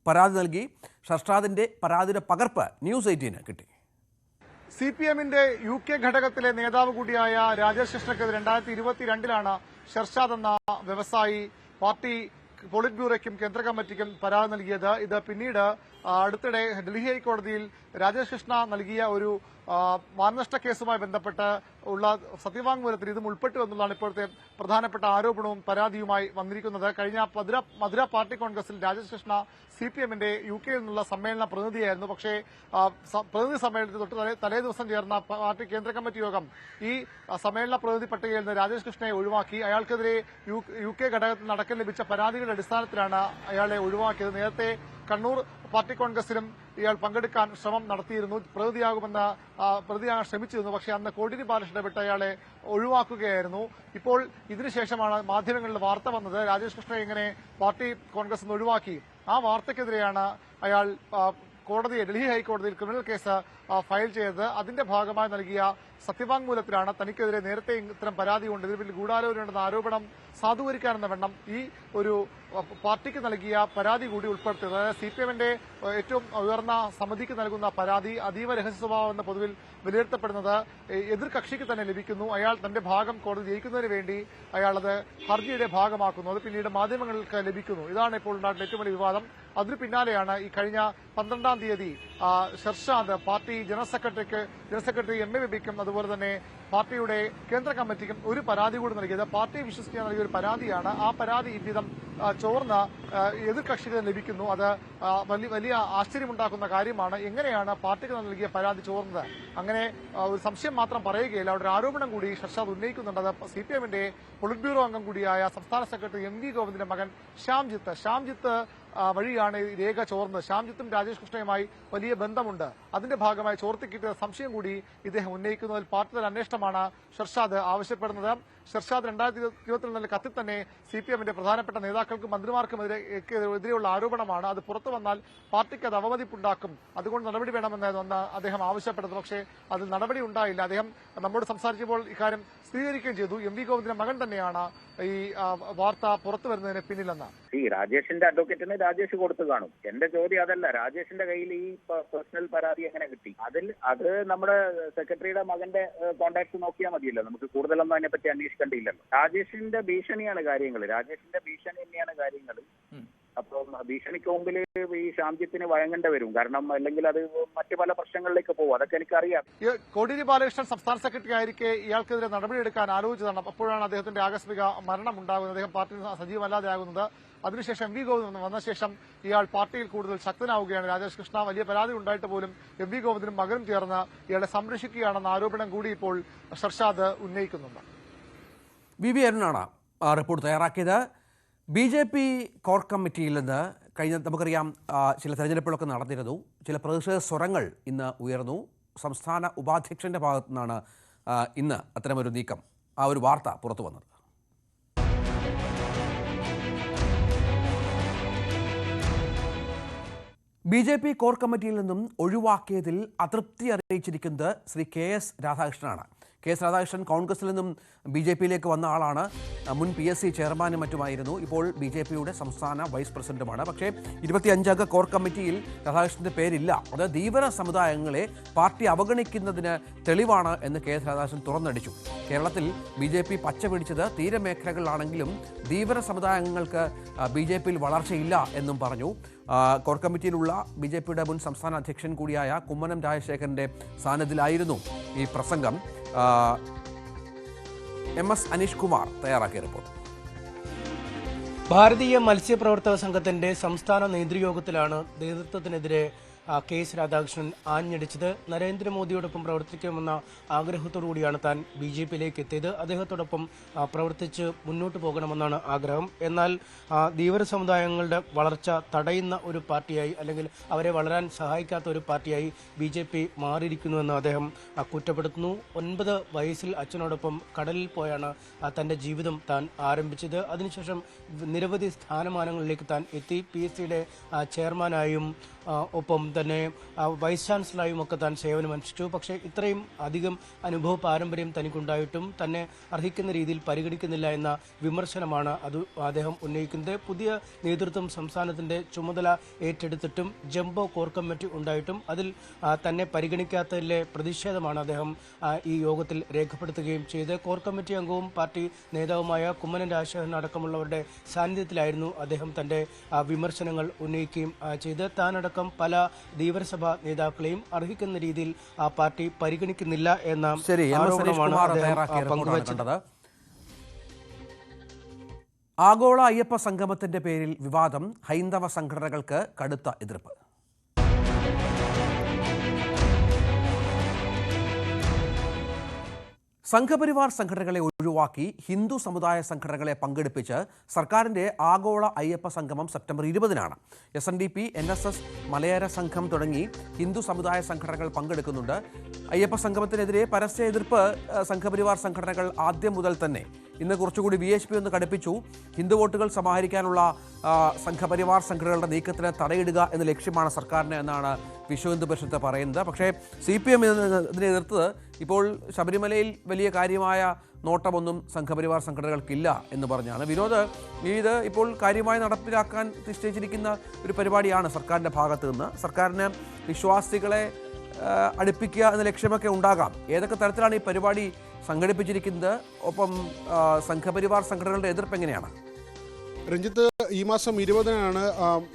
പരാതി നൽകി. ഷർഷാദിന്റെ പരാതിയുടെ പകർപ്പ് ന്യൂസ് 18 കിട്ടി. CPMന്റെ UK ഘടകത്തിലെ നേതാവ് കൂടിയായ രാജേഷ് കൃഷ്ണയ്ക്കെതിരെ 2022 ഷർഷാദ് എന്ന വ്യവസായി പാർട്ടി പോളിറ്റ് ബ്യൂറോയ്ക്കും കേന്ദ്ര കമ്മിറ്റിക്കും പരാതി നൽകിയത്. ഇത് പിന്നീട് അടുത്തിടെ ഡൽഹി ഹൈക്കോടതിയിൽ രാജേഷ് കൃഷ്ണ നൽകിയ ഒരു മാനനഷ്ട കേസുമായി ബന്ധപ്പെട്ട് ഉള്ള സത്യവാങ്മൂലത്തിൽ ഇതും ഉൾപ്പെട്ടു എന്നുള്ളതാണ് ഇപ്പോഴത്തെ പ്രധാനപ്പെട്ട ആരോപണവും പരാതിയുമായി വന്നിരിക്കുന്നത്. കഴിഞ്ഞ മധുര പാർട്ടി കോൺഗ്രസിൽ രാജേഷ് കൃഷ്ണ CPMന്റെ UKയിൽ നിന്നുള്ള സമ്മേളന പ്രതിനിധിയായിരുന്നു. പക്ഷേ പ്രതിനിധി സമ്മേളനത്തിൽ തൊട്ട് തലേ ദിവസം ചേർന്ന പാർട്ടി കേന്ദ്ര കമ്മിറ്റി യോഗം ഈ സമ്മേളന പ്രതിനിധി പട്ടികയിൽ നിന്ന് രാജേഷ് കൃഷ്ണയെ ഒഴിവാക്കി. അയാൾക്കെതിരെ UK ഘടകത്തിൽ നടക്കാൻ ലഭിച്ച പരാതികളുടെ അടിസ്ഥാനത്തിലാണ് അയാളെ ഒഴിവാക്കിയത്. നേരത്തെ കണ്ണൂർ പാർട്ടി കോൺഗ്രസിലും ഇയാൾ പങ്കെടുക്കാൻ ശ്രമം നടത്തിയിരുന്നു, പ്രതിയാകാൻ ശ്രമിച്ചിരുന്നു. പക്ഷേ അന്ന് കോടിയേരി ബാലകൃഷ്ണൻ ഇടപെട്ട് അയാളെ ഒഴിവാക്കുകയായിരുന്നു. ഇപ്പോൾ ഇതിനുശേഷമാണ് മാധ്യമങ്ങളിൽ വാർത്ത വന്നത് രാജേഷ് കൃഷ്ണയെ ഇങ്ങനെ പാർട്ടി കോൺഗ്രസ് നിന്ന് ഒഴിവാക്കി. ആ വാർത്തയ്ക്കെതിരെയാണ് അയാൾ ഡൽഹി ഹൈക്കോടതിയിൽ ക്രിമിനൽ കേസ് ഫയൽ ചെയ്തത്. അതിന്റെ ഭാഗമായി നൽകിയ സത്യവാങ്മൂലത്തിലാണ് തനിക്കെതിരെ നേരത്തെ ഇത്തരം പരാതിയുണ്ട്, ഇതിൽ ഗൂഢാലോചനയുണ്ടെന്ന ആരോപണം സാധൂകരിക്കാനെന്ന വണ്ണം ഈ ഒരു പാർട്ടിക്ക് നൽകിയ പരാതി കൂടി ഉൾപ്പെടുത്തിയത്. അതായത് CPMന്റെ ഏറ്റവും ഉയർന്ന സമിതിക്ക് നൽകുന്ന പരാതി അതീവ രഹസ്യ സ്വഭാവമെന്ന് പൊതുവിൽ വിലയിരുത്തപ്പെടുന്നത് എതിർ കക്ഷിക്ക് തന്നെ ലഭിക്കുന്നു. അയാൾ തന്റെ ഭാഗം കോടതി ജയിക്കുന്നതിന് വേണ്ടി അയാളത് ഹർജിയുടെ ഭാഗമാക്കുന്നു. അത് പിന്നീട് മാധ്യമങ്ങൾക്ക് ലഭിക്കുന്നു. ഇതാണ് ഇപ്പോൾ ഉണ്ടായിട്ടുള്ള ഏറ്റവും വലിയ വിവാദം. അതിനു പിന്നാലെയാണ് ഈ കഴിഞ്ഞ 12-ാം തീയതി Sharshad party general secretary MA ബേബിക്കും അതുപോലെ തന്നെ പാർട്ടിയുടെ കേന്ദ്ര കമ്മിറ്റിക്കും ഒരു പരാതി കൂടി നൽകിയത്. പാർട്ടി വിശ്വസിക്കാൻ നൽകിയ ഒരു പരാതിയാണ്. ആ പരാതി ഇவ்விധം ചോർന്ന് എതിർ കക്ഷിക്ക് ലഭിക്കുന്നു. അത് വലിയ ആശ്ചര്യമുണ്ടാക്കുന്ന കാര്യമാണ്. എങ്ങനെയാണ് പാർട്ടിക്ക് നൽകിയ പരാതി ചോർന്നത്? അങ്ങനെ ഒരു സംശയം മാത്രം പറയുകയില്ല, അവിടെ ഒരു ആരോപണം കൂടി ഷർഷാദ് ഉന്നയിക്കുന്നുണ്ട്. അത് CPMന്റെ പൊളിറ്റ് ബ്യൂറോ അംഗം കൂടിയായ സംസ്ഥാന സെക്രട്ടറി MV ഗോവിന്ദന്റെ മകൻ ശ്യാംജിത്ത് വഴിയാണ് ഈ രേഖ ചോർന്നത്. ശ്യാംജിത്തും രാജേഷ് കൃഷ്ണയുമായി വലിയ ബന്ധമുണ്ട്. അതിന്റെ ഭാഗമായി ചോർത്തിക്കിട്ടിയ സംശയം കൂടി ഇദ്ദേഹം ഉന്നയിക്കുന്നതിൽ പാർട്ടി തല അന്വേഷണമാണ് ഷർഷാദ് ആവശ്യപ്പെടുന്നത്. ഷർഷാദ് 2022 കത്തിൽ തന്നെ CPMന്റെ പ്രധാനപ്പെട്ട നേതാക്കൾക്കും മന്ത്രിമാർക്കും എതിരെയുള്ള ആരോപണമാണ്. അത് പുറത്തു വന്നാൽ പാർട്ടിക്ക് അത് അവമതിപ്പുണ്ടാക്കും, അതുകൊണ്ട് നടപടി വേണമെന്നായിരുന്നു അദ്ദേഹം ആവശ്യപ്പെട്ടത്. പക്ഷേ അതിൽ നടപടി ഉണ്ടായില്ല. അദ്ദേഹം നമ്മോട് സംസാരിച്ചപ്പോൾ ഇക്കാര്യം സ്ഥിരീകരിക്കുകയും ചെയ്തു. MV ഗോവിന്ദന്റെ മകൻ തന്നെയാണ് ഈ വാർത്ത പുറത്തു വരുന്നതിന് പിന്നിലെന്ന്. ഈ രാജേഷിന്റെ അഡ്വക്കേറ്റിന് രാജേഷ് കൊടുത്തു കാണും. എന്റെ ചോദ്യം അതല്ല, രാജേഷിന്റെ കയ്യിൽ ഈ പേഴ്സണൽ പരാതി എങ്ങനെ കിട്ടി? അത് നമ്മുടെ സെക്രട്ടറിയുടെ മകന്റെ കോണ്ടാക്ട് നോക്കിയാൽ മതിയല്ലോ, നമുക്ക് കൂടുതലൊന്നും അതിനെപ്പറ്റി അന്വേഷിക്കേണ്ടിയില്ലല്ലോ. രാജേഷിന്റെ ഭീഷണിയാണ് കാര്യങ്ങൾ, രാജേഷിന്റെ ഭീഷണി തന്നെയാണ് കാര്യങ്ങൾ. അപ്പം ഭീഷണിക്ക് മുമ്പിൽ ഈ ശ്യാംജിത്തിന് വഴങ്ങേണ്ടി വരും. കാരണം അല്ലെങ്കിൽ അത് മറ്റു പല പ്രശ്നങ്ങളിലേക്ക് പോകും. അതൊക്കെ എനിക്കറിയാം. കോടിയേരി ബാലകൃഷ്ണൻ സംസ്ഥാന സെക്രട്ടറി ആയിരിക്കെ ഇയാൾക്കെതിരെ നടപടിയെടുക്കാൻ ആലോചിച്ചതാണ്. അപ്പോഴാണ് അദ്ദേഹത്തിന്റെ ആകസ്മിക മരണം ഉണ്ടാകുന്നത്. അദ്ദേഹം പാർട്ടിയിൽ സജീവമല്ലാതെ ആകുന്നത്. അതിനുശേഷം MV ഗോവിന്ദൻ വന്ന ശേഷം ഇയാൾ പാർട്ടിയിൽ കൂടുതൽ ശക്തനാവുകയാണ്. രാജേഷ് കൃഷ്ണ വലിയ പരാതി ഉണ്ടായിട്ട് പോലും MV ഗോവിന്ദനും മകനും ചേർന്ന് ഇയാളെ സംരക്ഷിക്കുകയാണെന്ന ആരോപണം കൂടി ഇപ്പോൾ ഷർഷാദ് ഉന്നയിക്കുന്നുണ്ട്. BB അരുണാണ് റിപ്പോർട്ട് തയ്യാറാക്കിയത്. BJP കോർ കമ്മിറ്റിയിൽ നിന്ന് നമുക്കറിയാം ചില തെരഞ്ഞെടുപ്പുകളൊക്കെ നടന്നിരുന്നു. ചില പ്രതിഷേധ സ്വരങ്ങൾ ഇന്ന് ഉയർന്നു. സംസ്ഥാന ഉപാധ്യക്ഷന്റെ ഭാഗത്തു നിന്നാണ് ഇന്ന് അത്തരമൊരു നീക്കം, ആ ഒരു വാർത്ത പുറത്തു വന്നത്. BJP കോർ കമ്മിറ്റിയിൽ നിന്നും ഒഴിവാക്കിയതിൽ അതൃപ്തി അറിയിച്ചിരിക്കുന്നത് ശ്രീ KS രാധാകൃഷ്ണനാണ്. കെ എസ് രാധാകൃഷ്ണൻ കോൺഗ്രസിൽ നിന്നും BJP-യിലേക്ക് വന്ന ആളാണ്. മുൻ PSC ചെയർമാനും മറ്റുമായിരുന്നു. ഇപ്പോൾ BJP-യുടെ സംസ്ഥാന വൈസ് പ്രസിഡന്റുമാണ്. പക്ഷേ 25-അംഗ കോർ കമ്മിറ്റിയിൽ രാധാകൃഷ്ണന്റെ പേരില്ല. അത് ധീവര സമുദായങ്ങളെ പാർട്ടി അവഗണിക്കുന്നതിന് തെളിവാണ് എന്ന് കെ എസ് രാധാകൃഷ്ണൻ തുറന്നടിച്ചു. കേരളത്തിൽ BJP പച്ച പിടിച്ചത് തീരമേഖലകളിലാണെങ്കിലും ധീവര സമുദായങ്ങൾക്ക് BJP-യിൽ വളർച്ചയില്ല എന്നും പറഞ്ഞു. കോർ കമ്മിറ്റിയിലുള്ള BJP-യുടെ മുൻ സംസ്ഥാന അധ്യക്ഷൻ കൂടിയായ കുമ്മനം രാജശേഖരന്റെ സാന്നിധ്യത്തിലായിരുന്നു ഈ പ്രസംഗം. MS അനീഷ് കുമാർ തയ്യാറാക്കിയ റിപ്പോർട്ട്. ഭാരതീയ മത്സ്യപ്രവർത്തക സംഘത്തിന്റെ സംസ്ഥാന നേതൃയോഗത്തിലാണ് നേതൃത്വത്തിനെതിരെ കെ.എസ്. രാധാകൃഷ്ണൻ ആഞ്ഞടിച്ചത്. നരേന്ദ്രമോദിയോടൊപ്പം പ്രവർത്തിക്കുമെന്ന ആഗ്രഹത്തോടുകൂടിയാണ് താൻ BJP-യിലേക്ക് എത്തിയത്. അദ്ദേഹത്തോടൊപ്പം പ്രവർത്തിച്ച് മുന്നോട്ട് പോകണമെന്നാണ് ആഗ്രഹം. എന്നാൽ ധീവര സമുദായങ്ങളുടെ വളർച്ച തടയുന്ന ഒരു പാർട്ടിയായി, അല്ലെങ്കിൽ അവരെ വളരാൻ സഹായിക്കാത്ത ഒരു പാർട്ടിയായി BJP മാറിയിരിക്കുന്നുവെന്ന് അദ്ദേഹം കുറ്റപ്പെടുത്തുന്നു. 9 വയസ്സിൽ അച്ഛനോടൊപ്പം കടലിൽ പോയാണ് തന്റെ ജീവിതം താൻ ആരംഭിച്ചത്. അതിനുശേഷം നിരവധി സ്ഥാനമാനങ്ങളിലേക്ക് താൻ എത്തി. PSC-യുടെ ചെയർമാനായും ഒപ്പം തന്നെ വൈസ് ചാൻസലറായും ഒക്കെ താൻ സേവനമനുഷ്ഠിച്ചു. പക്ഷേ ഇത്രയും അധികം അനുഭവ പാരമ്പര്യം തനിക്കുണ്ടായിട്ടും തന്നെ അർഹിക്കുന്ന രീതിയിൽ പരിഗണിക്കുന്നില്ല എന്ന വിമർശനമാണ് അദ്ദേഹം ഉന്നയിക്കുന്നത്. പുതിയ നേതൃത്വം സംസ്ഥാനത്തിന്റെ ചുമതല ഏറ്റെടുത്തിട്ടും ജംബോ കോർ കമ്മിറ്റി ഉണ്ടായിട്ടും അതിൽ തന്നെ പരിഗണിക്കാത്തതിലെ പ്രതിഷേധമാണ് അദ്ദേഹം ഈ യോഗത്തിൽ രേഖപ്പെടുത്തുകയും ചെയ്തത്. കോർ കമ്മിറ്റി അംഗവും പാർട്ടി നേതാവുമായ കുമ്മനം രാജശേഖരൻ അടക്കമുള്ളവരുടെ സാന്നിധ്യത്തിലായിരുന്നു അദ്ദേഹം തന്റെ വിമർശനങ്ങൾ ഉന്നയിക്കുകയും ചെയ്ത്. താനടക്കം പല ധീവരസഭാ നേതാക്കളെയും അർഹിക്കുന്ന രീതിയിൽ ആ പാർട്ടി പരിഗണിക്കുന്നില്ല എന്ന ആരോപണമാണ് അദ്ദേഹം പങ്കുവച്ചത്. ആഗോള അയ്യപ്പ സംഗമത്തിന്റെ പേരിൽ വിവാദം. ഹൈന്ദവ സംഘടനകൾക്ക് കടുത്ത എതിർപ്പ്. സംഘപരിവാർ സംഘടനകളെ ഒഴിവാക്കി ഹിന്ദു സമുദായ സംഘടനകളെ പങ്കെടുപ്പിച്ച് സർക്കാരിൻ്റെ ആഗോള അയ്യപ്പ സംഗമം സെപ്റ്റംബർ 20-നാണ്. SNDP, NSS, മലയാര സംഘം തുടങ്ങി ഹിന്ദു സമുദായ സംഘടനകൾ പങ്കെടുക്കുന്നുണ്ട്. അയ്യപ്പ സംഗമത്തിനെതിരെ പരസ്യ എതിർപ്പ് സംഘപരിവാർ സംഘടനകൾ ആദ്യം മുതൽ തന്നെ. ഇന്ന് കുറച്ചുകൂടി VHP ഒന്ന് കടുപ്പിച്ചു. ഹിന്ദു വോട്ടുകൾ സമാഹരിക്കാനുള്ള സംഘപരിവാർ സംഘടനകളുടെ നീക്കത്തിന് തടയിടുക എന്ന ലക്ഷ്യമാണ് സർക്കാരിന് എന്നാണ് വിശ്വ ഹിന്ദു പരിഷത്ത് പറയുന്നത്. പക്ഷേ CPM ഇതിനെ എതിർത്തത് ഇപ്പോൾ ശബരിമലയിൽ വലിയ കാര്യമായ നോട്ടമൊന്നും സംഘപരിവാർ സംഘടനകൾക്കില്ല എന്ന് പറഞ്ഞാണ്. വിനോദ്, ഇത് ഇപ്പോൾ കാര്യമായി നടപ്പിലാക്കാൻ നിശ്ചയിച്ചിരിക്കുന്ന ഒരു പരിപാടിയാണ് സർക്കാരിൻ്റെ ഭാഗത്തു നിന്ന്. സർക്കാരിന് വിശ്വാസികളെ അടുപ്പിക്കുക എന്ന ലക്ഷ്യമൊക്കെ ഉണ്ടാകാം. ഏതൊക്കെ തരത്തിലാണ് ഈ പരിപാടി സംഘടിപ്പിച്ചിരിക്കുന്നത്? ഒപ്പം സംഘപരിവാർ സംഘടനകളുടെ എതിർപ്പ് എങ്ങനെയാണ്? രഞ്ജിത്ത്, ഈ മാസം 20-നാണ്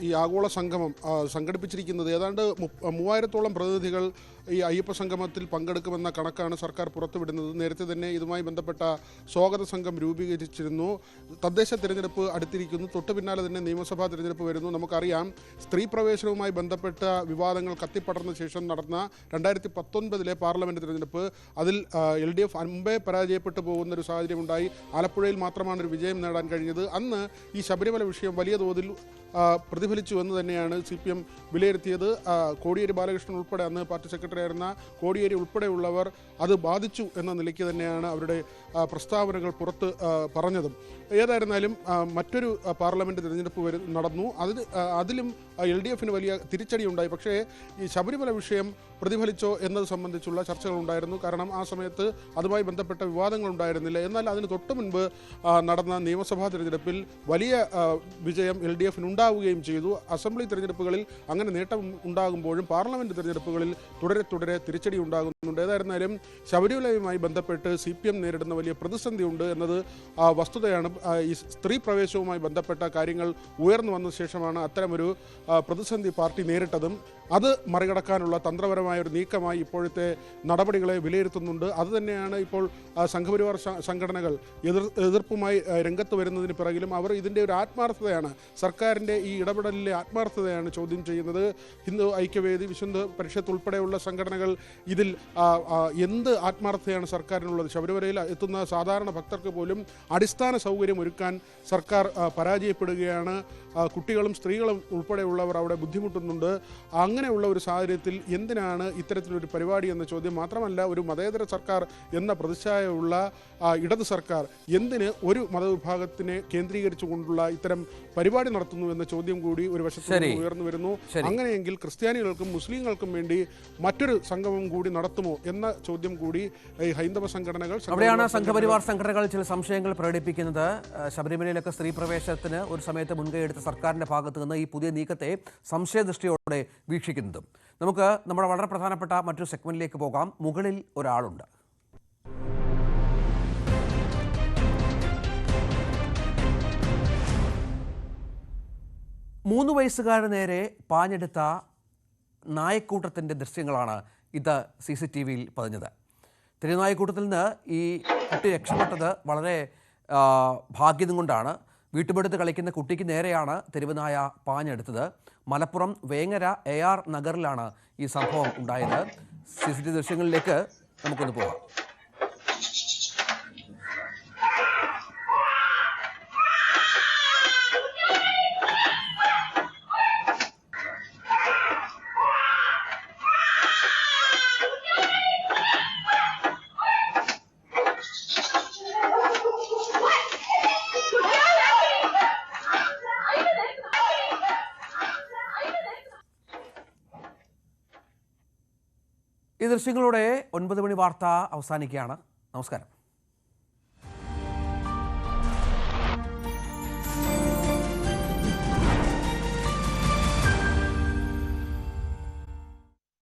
ഈ ആഗോള സംഗമം സംഘടിപ്പിച്ചിരിക്കുന്നത്. ഏതാണ്ട് 3000-ഓളം പ്രതിനിധികൾ ഈ അയ്യപ്പ സംഗമത്തിൽ പങ്കെടുക്കുമെന്ന കണക്കാണ് സർക്കാർ പുറത്തുവിടുന്നത്. നേരത്തെ തന്നെ ഇതുമായി ബന്ധപ്പെട്ട സ്വാഗത സംഘം രൂപീകരിച്ചിരുന്നു. തദ്ദേശ തിരഞ്ഞെടുപ്പ് അടുത്തിരിക്കുന്നു. തൊട്ടു പിന്നാലെ തന്നെ നിയമസഭാ തിരഞ്ഞെടുപ്പ് വരുന്നു. നമുക്കറിയാം, സ്ത്രീ പ്രവേശനവുമായി ബന്ധപ്പെട്ട വിവാദങ്ങൾ കത്തിപ്പടർന്ന ശേഷം നടന്ന 2019-ലെ പാർലമെന്റ് തിരഞ്ഞെടുപ്പ്, അതിൽ LDF മുമ്പേ പരാജയപ്പെട്ടു പോകുന്ന ഒരു സാഹചര്യം ഉണ്ടായി. ആലപ്പുഴയിൽ മാത്രമാണ് ഒരു വിജയം നേടാൻ കഴിഞ്ഞത്. അന്ന് ഈ ശബരിമല വിഷയം വലിയ തോതിൽ പ്രതിഫലിച്ചു എന്ന് തന്നെയാണ് CPM വിലയിരുത്തിയത്. കോടിയേരി ബാലകൃഷ്ണൻ ഉൾപ്പെടെ, അന്ന് പാർട്ടി സെക്രട്ടറി ആയിരുന്ന കോടിയേരി ഉൾപ്പെടെയുള്ളവർ അത് ബാധിച്ചു എന്ന നിലയ്ക്ക് തന്നെയാണ് അവരുടെ പ്രസ്താവനകൾ പുറത്ത് പറഞ്ഞതും. ഏതായിരുന്നാലും മറ്റൊരു പാർലമെന്റ് തിരഞ്ഞെടുപ്പ് നടന്നു. അതിലും LDF-ന് വലിയ തിരിച്ചടി ഉണ്ടായി. പക്ഷേ ഈ ശബരിമല വിഷയം പ്രതിഫലിച്ചോ എന്നത് സംബന്ധിച്ചുള്ള ചർച്ചകളുണ്ടായിരുന്നു. കാരണം ആ സമയത്ത് അതുമായി ബന്ധപ്പെട്ട വിവാദങ്ങൾ ഉണ്ടായിരുന്നില്ല. എന്നാൽ അതിന് തൊട്ടു മുൻപ് നടന്ന നിയമസഭാ തിരഞ്ഞെടുപ്പിൽ വലിയ വിജയം LDF-ന് ഉണ്ടാവുകയും ചെയ്തു. അസംബ്ലി തിരഞ്ഞെടുപ്പുകളിൽ അങ്ങനെ നേട്ടം ഉണ്ടാകുമ്പോഴും പാർലമെന്റ് തിരഞ്ഞെടുപ്പുകളിൽ തുടരെ തിരിച്ചടി ഉണ്ടാകുന്നുണ്ട്. ഏതായിരുന്നാലും ശബരിമലയുമായി ബന്ധപ്പെട്ട് CPM നേരിടുന്ന വലിയ പ്രതിസന്ധിയുണ്ട് എന്നത് വസ്തുതയാണ്. ഈ സ്ത്രീ പ്രവേശവുമായി ബന്ധപ്പെട്ട കാര്യങ്ങൾ ഉയർന്നു വന്ന ശേഷമാണ് അത്തരമൊരു പ്രതിസന്ധി പാർട്ടി നേരിട്ടതും. അത് മറികടക്കാനുള്ള തന്ത്രപരമായ ഒരു നീക്കമായി ഇപ്പോഴത്തെ നടപടികളെ വിലയിരുത്തുന്നുണ്ട്. അതുതന്നെയാണ് ഇപ്പോൾ സംഘപരിവാർ സംഘടനകൾ എതിർപ്പുമായി രംഗത്ത് വരുന്നതിന് പിറകിലും അവർ ഇതിൻ്റെ ഒരു ആത്മാർത്ഥതയാണ്, സർക്കാരിൻ്റെ ഈ ഇടപെടലിലെ ആത്മാർത്ഥതയാണ് ചോദ്യം ചെയ്യുന്നത്. ഹിന്ദു ഐക്യവേദി, വിശ്വ ഹിന്ദു പരിഷത്ത് ഉൾപ്പെടെയുള്ള സംഘടനകൾ ഇതിൽ എന്ത് ആത്മാർത്ഥതയാണ് സർക്കാരിനുള്ളത്? ശബരിമലയിൽ എത്തുന്ന സാധാരണ ഭക്തർക്ക് പോലും അടിസ്ഥാന സൗകര്യം ഒരുക്കാൻ സർക്കാർ പരാജയപ്പെടുകയാണ്. കുട്ടികളും സ്ത്രീകളും ഉൾപ്പെടെയുള്ളവർ അവിടെ ബുദ്ധിമുട്ടുന്നുണ്ട്. അങ്ങനെയുള്ള ഒരു സാഹചര്യത്തിൽ എന്തിനാണ് ഇത്തരത്തിലൊരു പരിപാടി എന്ന ചോദ്യം. മാത്രമല്ല, ഒരു മതേതര സർക്കാർ എന്ന പ്രതിച്ഛായയുള്ള ഇടത് സർക്കാർ എന്തിന് ഒരു മതവിഭാഗത്തിനെ കേന്ദ്രീകരിച്ചുകൊണ്ടുള്ള ഇത്തരം പരിപാടി നടത്തുന്നു എന്ന ചോദ്യം കൂടി ഒരു വശത്ത് നിന്ന് ഉയർന്നു വരുന്നു. അങ്ങനെയെങ്കിൽ ക്രിസ്ത്യാനികൾക്കും മുസ്ലിങ്ങൾക്കും വേണ്ടി മറ്റൊരു സംഗമം കൂടി നടത്തുമോ എന്ന ചോദ്യം കൂടി ഈ ഹൈന്ദവ സംഘടനകൾ, അവിടെയാണ് സംഘപരിവാർ സംഘടനകൾ ചില സംശയങ്ങൾ പ്രകടിപ്പിക്കുന്നത്. ശബരിമലയിലൊക്കെ സ്ത്രീ പ്രവേശനത്തിന് ഒരു സമയത്ത് മുൻകൈയെടുത്ത സർക്കാരിന്റെ ഭാഗത്ത് നിന്ന് ഈ പുതിയ നീക്കത്തെ സംശയദൃഷ്ടിയോടെ വീക്ഷിക്കുന്നതും. നമുക്ക് നമ്മുടെ വളരെ പ്രധാനപ്പെട്ട മറ്റൊരു സെഗ്മെന്റിലേക്ക് പോകാം. മുകളിൽ ഒരാളുണ്ട്. മൂന്ന് വയസ്സുകാരന് നേരെ പാഞ്ഞെടുത്ത നായക്കൂട്ടത്തിൻ്റെ ദൃശ്യങ്ങളാണ് ഇത് CCTVയിൽ പതിഞ്ഞത്. തെരുനായക്കൂട്ടത്തിൽ നിന്ന് ഈ കുട്ടി രക്ഷപ്പെട്ടത് വളരെ ഭാഗ്യം കൊണ്ടാണ്. വീട്ടുപടുത്ത് കളിക്കുന്ന കുട്ടിക്ക് നേരെയാണ് തെരുവുനായ പാഞ്ഞെടുത്തത്. മലപ്പുറം വേങ്ങര AR നഗറിലാണ് ഈ സംഭവം ഉണ്ടായത്. CCTV ദൃശ്യങ്ങളിലേക്ക് നമുക്കൊന്ന് പോകാം. ഈ ദൃശ്യങ്ങളോടെ 9 മണി വാർത്ത അവസാനിക്കുകയാണ്. നമസ്കാരം.